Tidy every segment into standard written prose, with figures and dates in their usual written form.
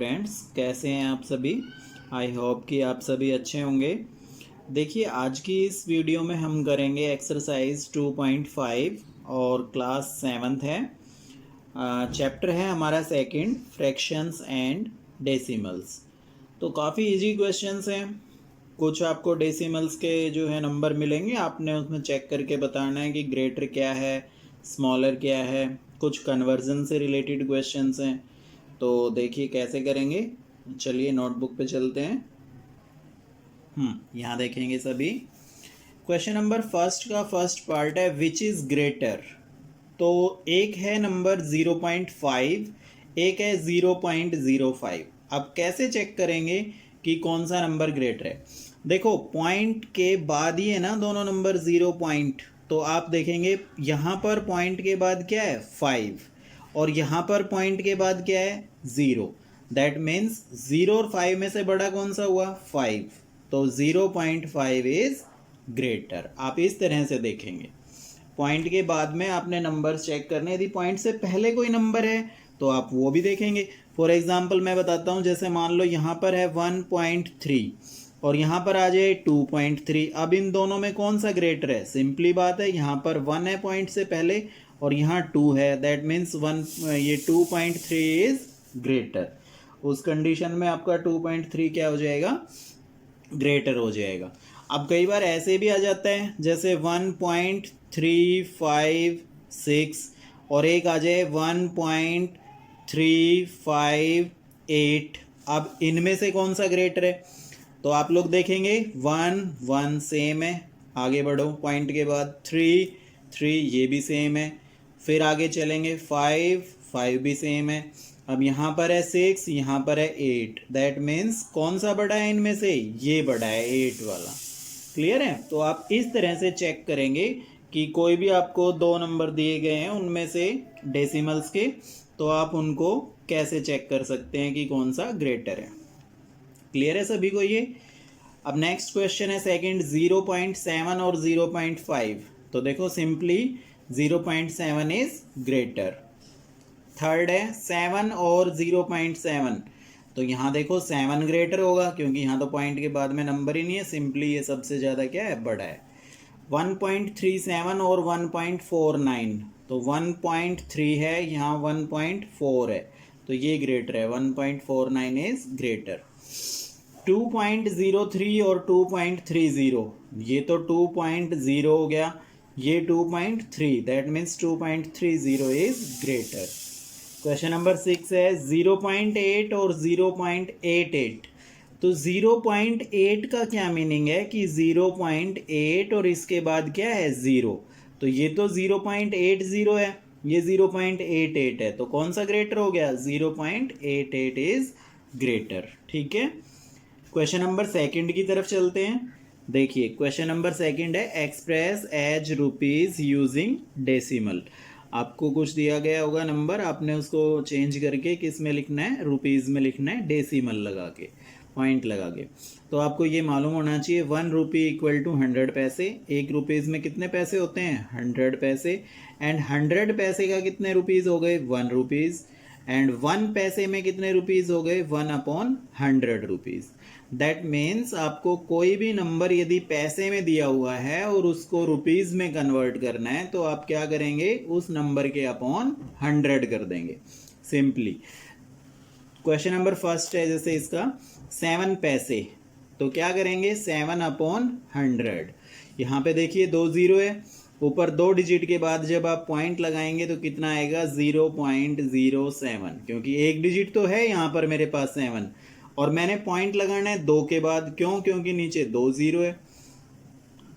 Students, कैसे हैं आप सभी। आई होप कि आप सभी अच्छे होंगे। देखिए, आज की इस वीडियो में हम करेंगे एक्सरसाइज 2.5 और क्लास 7th है। चैप्टर है हमारा सेकंड, फ्रैक्शंस एंड डेसिमल्स। तो काफ़ी इजी क्वेश्चंस हैं। कुछ आपको डेसिमल्स के जो है नंबर मिलेंगे, आपने उसमें चेक करके बताना है कि ग्रेटर क्या है, स्मॉलर क्या है। कुछ कन्वर्जन से रिलेटेड क्वेश्चंस हैं। तो देखिए कैसे करेंगे। चलिए नोटबुक पे चलते हैं। यहाँ देखेंगे सभी। क्वेश्चन नंबर फर्स्ट का फर्स्ट पार्ट है विच इज़ ग्रेटर। तो एक है नंबर 0.5, एक है 0.05। अब कैसे चेक करेंगे कि कौन सा नंबर ग्रेटर है। देखो, पॉइंट के बाद ही है ना दोनों नंबर 0 पॉइंट। तो आप देखेंगे यहाँ पर पॉइंट के बाद क्या है 5 और यहाँ पर पॉइंट के बाद क्या है 0। दैट मीन्स 0 और 5 में से बड़ा कौन सा हुआ 5। तो 0.5 इज ग्रेटर। आप इस तरह से देखेंगे। पॉइंट के बाद में आपने नंबर चेक करने, यदि पॉइंट से पहले कोई नंबर है तो आप वो भी देखेंगे। फॉर एग्जांपल मैं बताता हूँ, जैसे मान लो यहाँ पर है 1.3 और यहाँ पर आ जाए 2.3। अब इन दोनों में कौन सा ग्रेटर है। सिंपली बात है, यहाँ पर 1 है पॉइंट से पहले और यहाँ 2 है। दैट मीन्स ये 2.3 इज ग्रेटर। उस कंडीशन में आपका 2.3 क्या हो जाएगा, ग्रेटर हो जाएगा। अब कई बार ऐसे भी आ जाता है, जैसे 1.356 और एक आ जाए 1.358। अब इनमें से कौन सा ग्रेटर है। तो आप लोग देखेंगे 1 सेम है, आगे बढ़ो। पॉइंट के बाद 3 ये भी सेम है। फिर आगे चलेंगे 5 भी सेम है। अब यहाँ पर है 6, यहाँ पर है 8। दैट मीन्स कौन सा बड़ा है इनमें से, ये बड़ा है 8 वाला। क्लियर है। तो आप इस तरह से चेक करेंगे कि कोई भी आपको दो नंबर दिए गए हैं उनमें से डेसिमल्स के, तो आप उनको कैसे चेक कर सकते हैं कि कौन सा ग्रेटर है। क्लियर है सभी को ये। अब नेक्स्ट क्वेश्चन है सेकंड, 0.7 और 0.5। तो देखो सिंपली 0.7 इज ग्रेटर। थर्ड है 7 और 0.7। तो यहाँ देखो 7 ग्रेटर होगा, क्योंकि यहाँ तो पॉइंट के बाद में नंबर ही नहीं है। सिंपली ये सबसे ज़्यादा क्या है, बड़ा है। 1.37 और 1.49। तो 1.3 है, यहाँ 1.4 है, तो ये ग्रेटर है। 1.49 इज ग्रेटर। 2.03 और 2.30, ये तो 2.0 हो गया, ये 2.3। That means 2.30 is greater. Question number 6 है 0.8 और 0.88। तो 0.8 का क्या मीनिंग है कि 0.8 और इसके बाद क्या है 0। तो ये तो 0.80 है, ये 0.88 है। तो कौन सा ग्रेटर हो गया, 0.88 इज ग्रेटर। ठीक है। क्वेश्चन नंबर सेकंड की तरफ चलते हैं। देखिए क्वेश्चन नंबर सेकंड है express as rupees using decimal. आपको कुछ दिया गया होगा नंबर, आपने उसको चेंज करके किस में लिखना है, रुपीज़ में लिखना है, डेसिमल लगा के, पॉइंट लगा के। तो आपको ये मालूम होना चाहिए 1 रुपी इक्वल टू 100 पैसे। एक रुपीज़ में कितने पैसे होते हैं, 100 पैसे। एंड 100 पैसे का कितने रुपीज़ हो गए, 1 रुपीज़। एंड 1 पैसे में कितने रुपीज़ हो गए, 1/100 रुपीज़। दैट मीन्स आपको कोई भी नंबर यदि पैसे में दिया हुआ है और उसको रुपीज़ में कन्वर्ट करना है, तो आप क्या करेंगे, उस नंबर के अपॉन 100 कर देंगे सिंपली। क्वेश्चन नंबर फर्स्ट है जैसे इसका 7 पैसे, तो क्या करेंगे 7/100। यहाँ पे देखिए 2 0 है, ऊपर 2 डिजिट के बाद जब आप पॉइंट लगाएंगे तो कितना आएगा 0.07, क्योंकि एक डिजिट तो है यहाँ पर मेरे पास 7 और मैंने पॉइंट लगाना है 2 के बाद। क्यों, क्योंकि नीचे 2 0 है,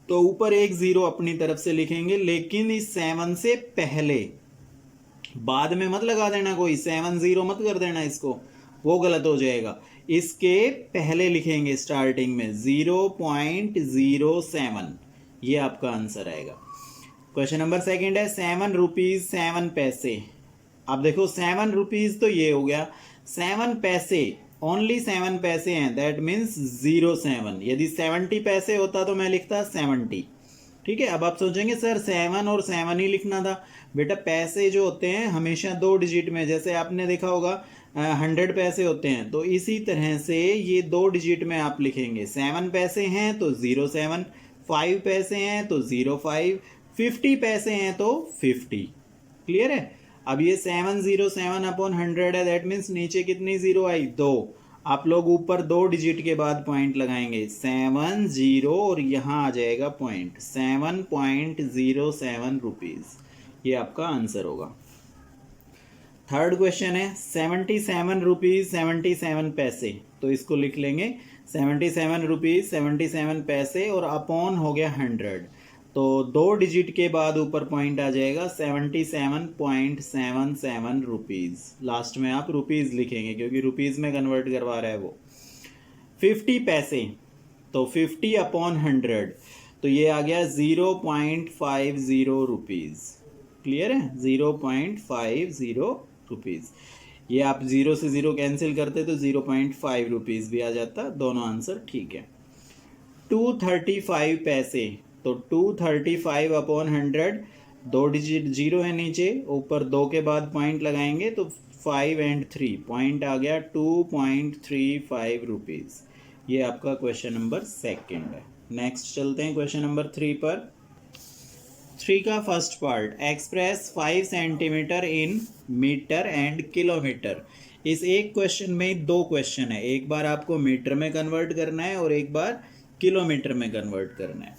तो ऊपर एक 0 अपनी तरफ से लिखेंगे, लेकिन इस 7 से पहले, बाद में मत लगा देना कोई 7 0 मत कर देना इसको, वो गलत हो जाएगा। इसके पहले लिखेंगे स्टार्टिंग में 0.07। ये आपका आंसर आएगा। क्वेश्चन नंबर सेकंड है 7 रुपीज 7 पैसे। अब देखो 7 रुपीज तो ये हो गया, 7 पैसे ओनली 7 पैसे हैं, दैट मीन्स 07। यदि 70 पैसे होता तो मैं लिखता 70। ठीक है। अब आप सोचेंगे सर 7 और 7 ही लिखना था। बेटा पैसे जो होते हैं हमेशा 2 डिजिट में, जैसे आपने देखा होगा 100 पैसे होते हैं, तो इसी तरह से ये 2 डिजिट में आप लिखेंगे। 7 पैसे हैं तो 07, 5 पैसे हैं तो 05, 50 पैसे हैं तो 50। क्लियर है। अब ये 707 अपॉन 100 है, दैट मीन्स नीचे कितनी जीरो आई, 2। आप लोग ऊपर 2 डिजिट के बाद पॉइंट लगाएंगे, 70 और यहाँ आ जाएगा पॉइंट, 7.07 रुपीज़। ये आपका आंसर होगा। थर्ड क्वेश्चन है 77 रुपीज़ 77 पैसे, तो इसको लिख लेंगे 77 रुपीज़ 77 पैसे और अपॉन हो गया 100, तो 2 डिजिट के बाद ऊपर पॉइंट आ जाएगा 77.77 रुपीज़। लास्ट में आप रुपीज़ लिखेंगे क्योंकि रुपीज़ में कन्वर्ट करवा रहा है वो। 50 पैसे, तो 50 अपॉन 100, तो ये आ गया 0.50 रुपीज़। क्लियर है, 0.50 रुपीज़। ये आप 0 से 0 कैंसिल करते तो 0.5 रुपीज़ भी आ जाता। दोनों आंसर ठीक है। 235 पैसे, तो 235 अपॉन 100, 2 डिजिट जीरो है नीचे, ऊपर 2 के बाद पॉइंट लगाएंगे तो 5 एंड 3 पॉइंट आ गया 2.35 रुपीज़। ये आपका क्वेश्चन नंबर सेकंड है। नेक्स्ट चलते हैं क्वेश्चन नंबर 3 पर। 3 का first part, express 5 centimetre in metre and kilometre. इस एक क्वेश्चन में 2 क्वेश्चन है, एक बार आपको मीटर में कन्वर्ट करना है और एक बार किलोमीटर में कन्वर्ट करना है।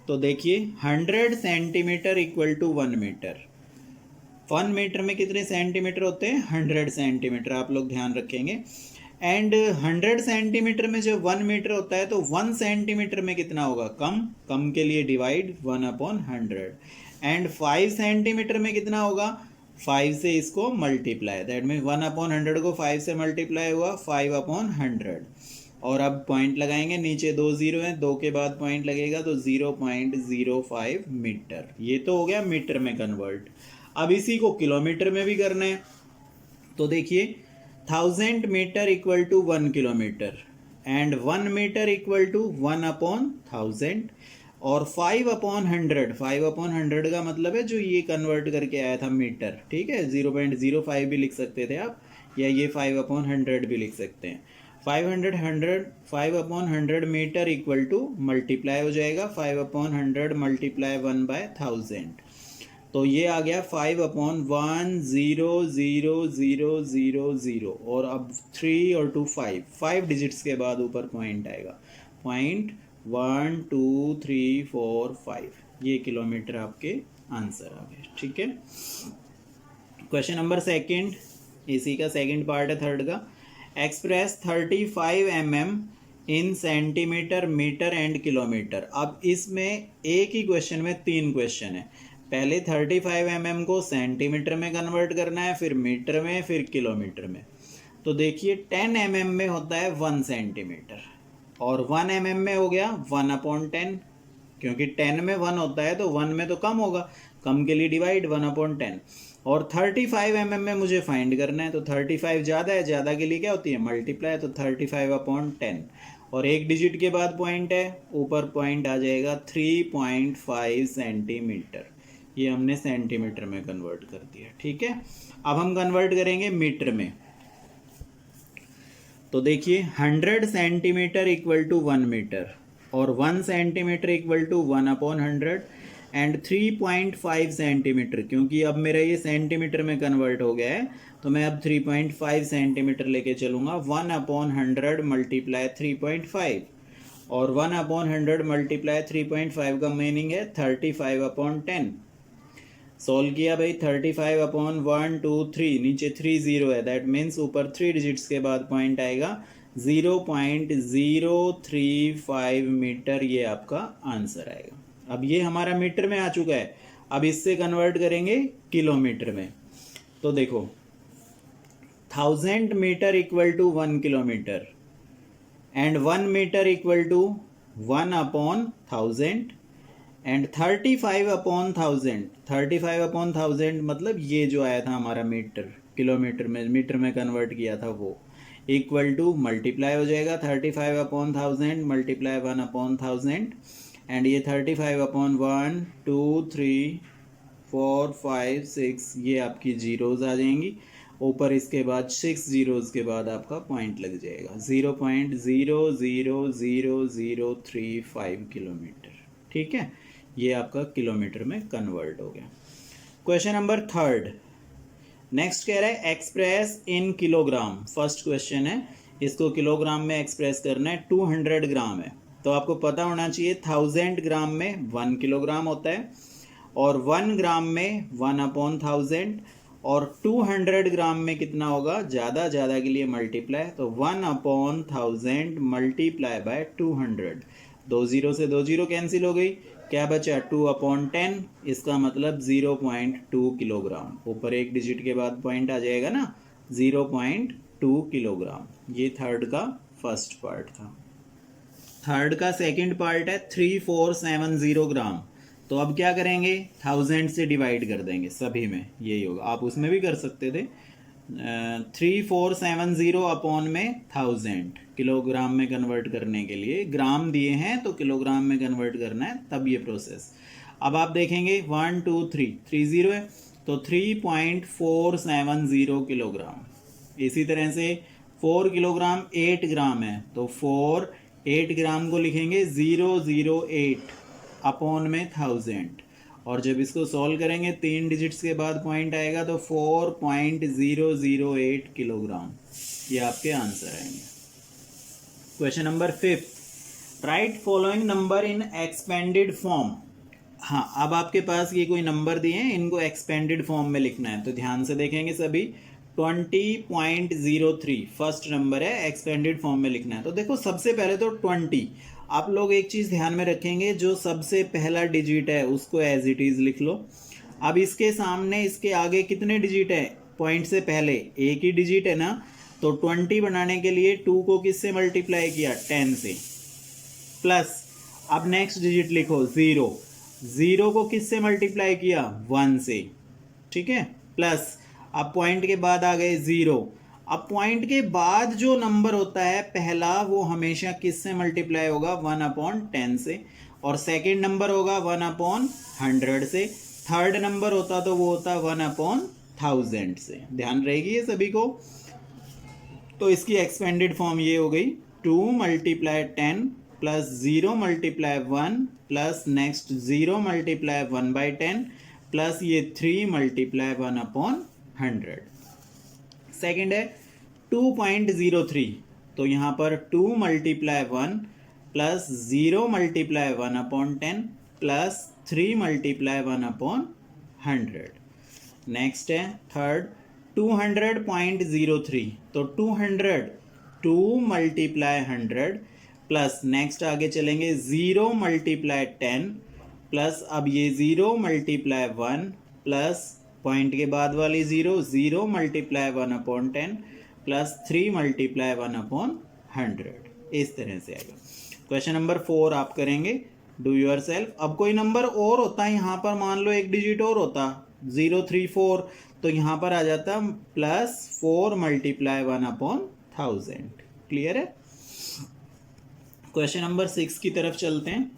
तो देखिए 100 centimetre equal to 1 metre. 1 metre में कितने सेंटीमीटर होते हैं, 100 सेंटीमीटर, आप लोग ध्यान रखेंगे। एंड 100 सेंटीमीटर में जब 1 मीटर होता है तो 1 सेंटीमीटर में कितना होगा, कम के लिए डिवाइड 1/100। एंड 5 सेंटीमीटर में कितना होगा, 5 से इसको मल्टीप्लाई, दैट मीन 1/100 को 5 से मल्टीप्लाई हुआ 5/100। और अब पॉइंट लगाएंगे, नीचे 2 जीरो हैं, 2 के बाद पॉइंट लगेगा तो 0.05 मीटर। ये तो हो गया मीटर में कन्वर्ट। अब इसी को किलोमीटर में भी करना है, तो देखिए 1000 metre equal to 1 kilometre and 1 metre equal to 1/1000 और 5/100, 5/100 का मतलब है जो ये कन्वर्ट करके आया था मीटर, ठीक है। 0.05 भी लिख सकते थे आप, या ये 5/100 भी लिख सकते हैं। 5/100 मीटर इक्वल टू मल्टीप्लाई हो जाएगा 5/100 मल्टीप्लाई 1/1000, तो ये आ गया 5/1000000 और अब 3 और 2 5 डिजिट्स के बाद ऊपर पॉइंट आएगा, पॉइंट 1 2 3 4 5। ये किलोमीटर आपके आंसर आ गए, ठीक है। क्वेश्चन नंबर सेकंड, इसी का सेकंड पार्ट है थर्ड का। एक्सप्रेस 35 mm इन सेंटीमीटर मीटर एंड किलोमीटर। अब इसमें एक ही क्वेश्चन में 3 क्वेश्चन है। पहले 35 mm को सेंटीमीटर में कन्वर्ट करना है, फिर मीटर में, फिर किलोमीटर में। तो देखिए 10 mm में होता है 1 सेंटीमीटर और 1 mm में हो गया 1/10, क्योंकि 10 में 1 होता है तो 1 में तो कम होगा, कम के लिए डिवाइड 1/10। और 35 mm में मुझे फाइंड करना है, तो 35 ज़्यादा है, ज़्यादा के लिए क्या होती है, मल्टीप्लाई, तो 35/10 और एक डिजिट के बाद पॉइंट है, ऊपर पॉइंट आ जाएगा 3.5 सेंटीमीटर। ये हमने सेंटीमीटर में कन्वर्ट कर दिया, ठीक है। अब हम कन्वर्ट करेंगे मीटर में, तो देखिए 100 सेंटीमीटर इक्वल टू 1 मीटर और 1 centimetre equal to 1/100 and 3.5 centimetre, क्योंकि अब मेरा ये सेंटीमीटर में कन्वर्ट हो गया है तो मैं अब 3.5 सेंटीमीटर लेके चलूँगा। 1/100 मल्टीप्लाई 3.5 और 1/100 मल्टीप्लाई 3.5 का मीनिंग है 35/10। सॉल्व किया भाई, 35/1 2 3, नीचे 3 जीरो है, दैट मीन्स ऊपर 3 डिजिट्स के बाद पॉइंट आएगा 0.035 मीटर। ये आपका आंसर आएगा। अब ये हमारा मीटर में आ चुका है, अब इससे कन्वर्ट करेंगे किलोमीटर में। तो देखो 1000 metre equal to 1 kilometre and 1 metre equal to 1/1000 and 35/1000 मतलब ये जो आया था हमारा मीटर, किलोमीटर में मीटर में कन्वर्ट किया था वो, इक्वल टू मल्टीप्लाई हो जाएगा 35/1000 मल्टीप्लाई 1/1000 एंड ये 35/1 2 3 4 5 6 ये आपकी जीरोज आ जाएंगी ऊपर इसके बाद 6 जीरोज़ के बाद आपका पॉइंट लग जाएगा 0.000035 किलोमीटर। ठीक है, ये आपका किलोमीटर में कन्वर्ट हो गया। क्वेश्चन नंबर थर्ड, नेक्स्ट कह रहा है express in kilogram. First question है, इसको किलोग्राम में एक्सप्रेस करना है। 200 ग्राम है तो आपको पता होना चाहिए 1000 ग्राम में 1 किलोग्राम होता है, और 1 ग्राम में 1/1000, और 200 ग्राम में कितना होगा, ज़्यादा ज़्यादा के लिए मल्टीप्लाई, तो 1/1000 मल्टीप्लाई बाय 200। 2 जीरो से 2 जीरो कैंसिल हो गई, क्या बचा 2/10, इसका मतलब 0.2 किलोग्राम। ऊपर एक डिजिट के बाद पॉइंट आ जाएगा ना, 0.2 किलोग्राम। ये थर्ड का फर्स्ट पार्ट था। थर्ड का सेकंड पार्ट है 3470 ग्राम। तो अब क्या करेंगे, 1000 से डिवाइड कर देंगे सभी में, यही होगा। आप उसमें भी कर सकते थे। 3470 अपॉन में 1000, किलोग्राम में कन्वर्ट करने के लिए ग्राम दिए हैं तो किलोग्राम में कन्वर्ट करना है, तब ये प्रोसेस। अब आप देखेंगे 1 2 3 3 जीरो है तो 3.470 किलोग्राम। इसी तरह से 4 किलोग्राम 8 ग्राम है तो 8 ग्राम को लिखेंगे 008 अपॉन में 1000, और जब इसको सॉल्व करेंगे 3 डिजिट्स के बाद पॉइंट आएगा तो 4.008 किलोग्राम। ये आपके आंसर आएंगे। Question number 5, right following number in expanded form. हाँ, अब आपके पास ये कोई नंबर दिए हैं, इनको एक्सपेंडेड फॉर्म में लिखना है, तो ध्यान से देखेंगे सभी। 20.03 फर्स्ट नंबर है, एक्सपेंडेड फॉर्म में लिखना है। तो देखो सबसे पहले तो 20, आप लोग एक चीज़ ध्यान में रखेंगे, जो सबसे पहला डिजिट है उसको एज इट इज़ लिख लो। अब इसके सामने इसके आगे कितने डिजिट है, पॉइंट से पहले एक ही डिजिट है ना, तो 20 बनाने के लिए 2 को किससे मल्टीप्लाई किया, 10 से, प्लस अब नेक्स्ट डिजिट लिखो 0, 0 को किससे मल्टीप्लाई किया, 1 से, ठीक है, प्लस अब पॉइंट के बाद आ गए 0। अब पॉइंट के बाद जो नंबर होता है पहला, वो हमेशा किससे मल्टीप्लाई होगा, 1/10 से, और सेकंड नंबर होगा 1/100 से, थर्ड नंबर होता तो वो होता 1/1000 से। ध्यान रहेगी ये सभी को। तो इसकी एक्सपेंडेड फॉर्म ये हो गई 2 × 10 प्लस 0 × 1 प्लस नेक्स्ट 0 × 1/10 प्लस ये 3 × 1/100। सेकेंड है 2.03, तो यहाँ पर 2 × 1 प्लस 0 × 1/10 प्लस 3 × 1/100। नेक्स्ट है थर्ड 200.03, तो 200 2 × 100 प्लस नेक्स्ट आगे चलेंगे 0 × 10 प्लस अब ये 0 × 1 प्लस पॉइंट के बाद वाली 0 0 × 1/10 प्लस 3 × 1/100। इस तरह से आएगा। क्वेश्चन नंबर 4 आप करेंगे डू योर सेल्फ। अब कोई नंबर और होता है यहाँ पर, मान लो एक डिजिट और होता 034, तो यहाँ पर आ जाता प्लस 4 × 1/1000। क्लियर है। क्वेश्चन नंबर 6 की तरफ चलते हैं।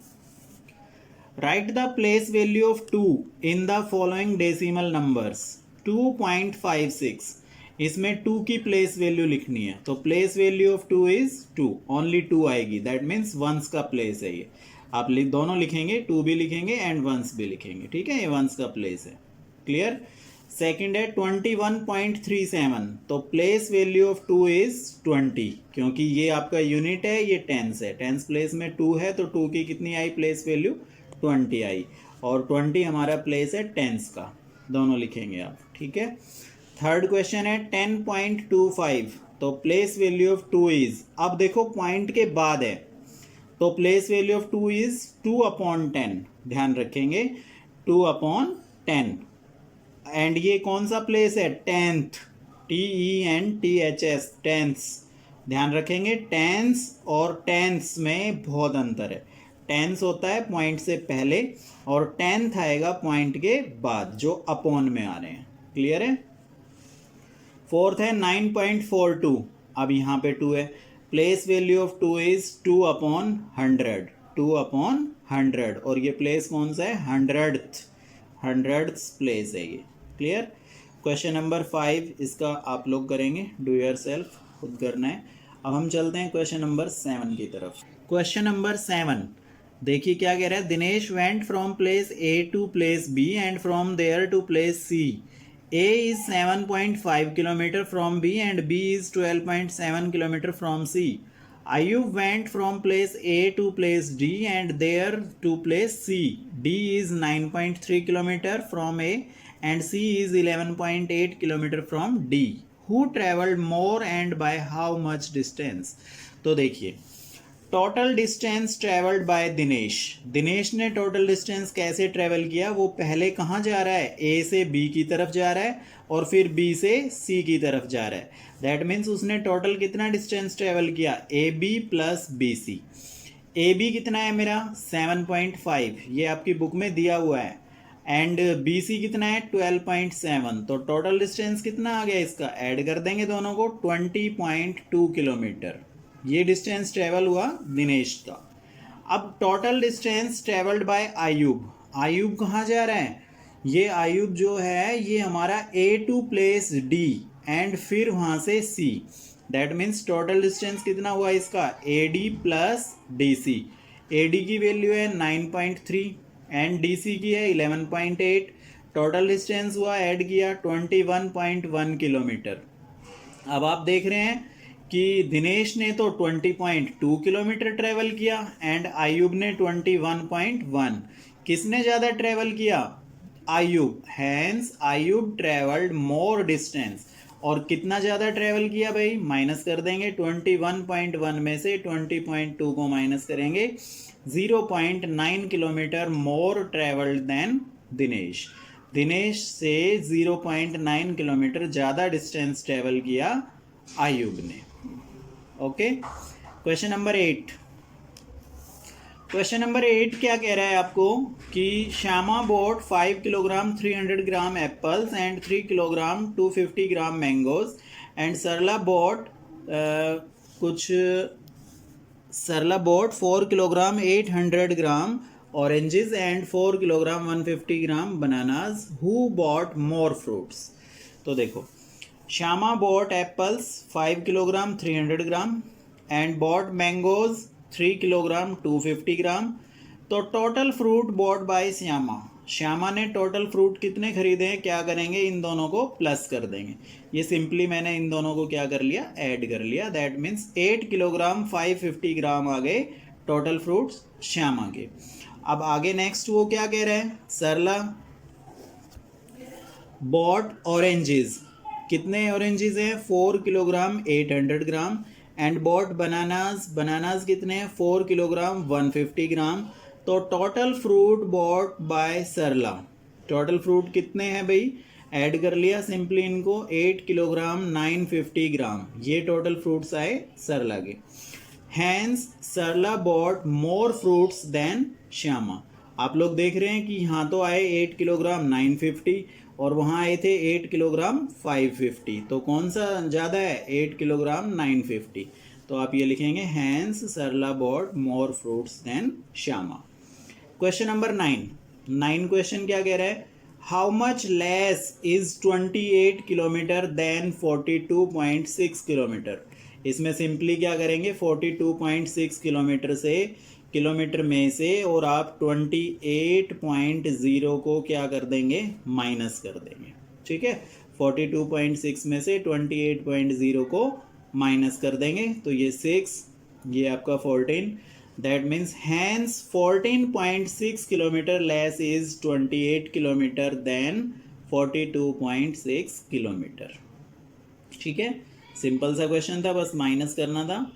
Right the place value of 2 in the following decimal numbers. 2.56, इसमें 2 की प्लेस वैल्यू लिखनी है, तो place value of 2 is 2, only 2 आएगी, दैट मीन्स वंस का प्लेस है ये। आप दोनों लिखेंगे, 2 भी लिखेंगे एंड वंस भी लिखेंगे, ठीक है, ये वंस का प्लेस है। क्लियर। सेकेंड है 21.37, तो प्लेस वैल्यू ऑफ 2 इज 20, क्योंकि ये आपका यूनिट है, ये टेंस है, टेंस प्लेस में 2 है तो 2 की कितनी आई प्लेस वैल्यू, 20 आई, और 20 हमारा प्लेस है टेंस का, दोनों लिखेंगे आप, ठीक है। थर्ड क्वेश्चन है 10.25, तो प्लेस वैल्यू ऑफ 2 इज, अब देखो पॉइंट के बाद है तो प्लेस वैल्यू ऑफ 2 इज 2/10, ध्यान रखेंगे 2/10, एंड ये कौन सा प्लेस है, टेंथ, TENTHS, टेंस, ध्यान रखेंगे। टेंस और टेंस में बहुत अंतर है। टेंस होता है पॉइंट से पहले और टेंथ आएगा पॉइंट के बाद, जो अपॉन में आ रहे हैं। क्लियर है। फोर्थ है 9.42, अब यहाँ पे 2 है, प्लेस वैल्यू ऑफ 2 इज 2/100, 2/100, और ये प्लेस कौन सा है, 100th प्लेस है ये। क्लियर। क्वेश्चन नंबर 5 इसका आप लोग करेंगे, डू योर सेल्फ, खुद करना है। अब हम चलते हैं क्वेश्चन नंबर 7 की तरफ। क्वेश्चन नंबर 7 देखिए क्या कह रहा है। Dinesh went from place A to place B and from there to place C. A is 7.5 kilometer from B and B is 12.7 kilometer from C. Ayub went from place A to place D and there to place C. D is 9.3 kilometer from A and C is 11.8 kilometer from D. Who traveled more and by how much distance? तो देखिए, total distance travelled by Dinesh. Dinesh ने total distance कैसे travel किया, वो पहले कहाँ जा रहा है, ए से बी की तरफ जा रहा है और फिर बी से सी की तरफ जा रहा है। दैट मीन्स उसने टोटल कितना डिस्टेंस ट्रेवल किया, A B plus B C. A B कितना है मेरा 7.5, ये आपकी बुक में दिया हुआ है, एंड बी सी कितना है 12.7। तो टोटल डिस्टेंस कितना आ गया इसका, ऐड कर देंगे दोनों को, 20.2 किलोमीटर। ये डिस्टेंस ट्रेवल हुआ दिनेश का। अब total distance travelled by Ayub. Ayub कहाँ जा रहा है, ये आयुब जो है ये हमारा A to place D and फिर वहाँ से सी। दैट मीन्स टोटल डिस्टेंस कितना हुआ इसका, A D plus D C. A D की वैल्यू है 9.3 एंड डी सी की है 11.8। टोटल डिस्टेंस हुआ, ऐड किया 21.1 किलोमीटर। अब आप देख रहे हैं कि दिनेश ने तो 20.2 किलोमीटर ट्रेवल किया एंड आयुब ने 21.1। किसने ज़्यादा ट्रेवल किया, Ayub. Hence Ayub travelled more distance. और कितना ज़्यादा ट्रेवल किया भाई, माइनस कर देंगे 21.1 में से 20.2 को माइनस करेंगे, 0.9 kilometre more travelled than Dinesh. Dinesh से 0.9 किलोमीटर ज़्यादा डिस्टेंस ट्रेवल किया आयुब ने। Okay, question number 8। Question number 8 क्या कह रहा है आपको कि Shyama bought 5 kilogram 300 gram apples and 3 kilogram 250 gram mangoes and Sarla bought 4 kilogram 800 gram oranges and 4 kilogram 150 gram bananas. Who bought more fruits? तो देखो, Shyama bought apples 5 kilogram 300 gram and bought mangoes 3 kilogram 250 gram. तो total fruit bought by Shyama. Shyama ने total fruit कितने खरीदे हैं, क्या करेंगे, इन दोनों को प्लस कर देंगे। ये सिंपली मैंने इन दोनों को क्या कर लिया, ऐड कर लिया। दैट मीन्स 8 किलोग्राम 550 ग्राम आ गए टोटल फ्रूट्स श्यामा के। अब आगे नेक्स्ट वो क्या कह रहे हैं, सरला बॉट ऑरेंजेस। कितने ऑरेंजेस हैं, 4 kilogram 800 gram and bought bananas कितने हैं, 4 किलोग्राम 150 ग्राम। तो total fruit bought by Sarla, total fruit कितने हैं भाई, ऐड कर लिया सिंपली इनको, 8 किलोग्राम 950 ग्राम। ये टोटल फ्रूट्स आए सरला के। Hence Sarla bought more fruits than Shyama. आप लोग देख रहे हैं कि यहाँ तो आए 8 किलोग्राम 950 और वहाँ आए थे 8 किलोग्राम 550। तो कौन सा ज़्यादा है, 8 किलोग्राम 950। तो आप ये लिखेंगे hence Sarla bought more fruits than Shyama. Question number 9 question क्या कह रहा है, how much less is 28 kilometre than 42.6 kilometre. इसमें सिंपली क्या करेंगे, 42.6 किलोमीटर में से और आप 28.0 को क्या कर देंगे, माइनस कर देंगे। ठीक है, 42.6 में से 28.0 को माइनस कर देंगे तो ये 6, ये आपका 14। That means hence 14.6 kilometre less is 28 kilometre than 42.6 kilometre. ठीक है, सिंपल सा क्वेश्चन था, बस माइनस करना था।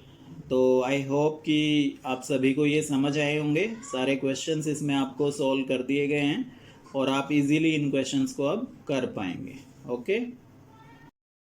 तो आई होप कि आप सभी को ये समझ आए होंगे। सारे क्वेश्चंस इसमें आपको सॉल्व कर दिए गए हैं और आप इजीली इन क्वेश्चंस को अब कर पाएंगे। ओके।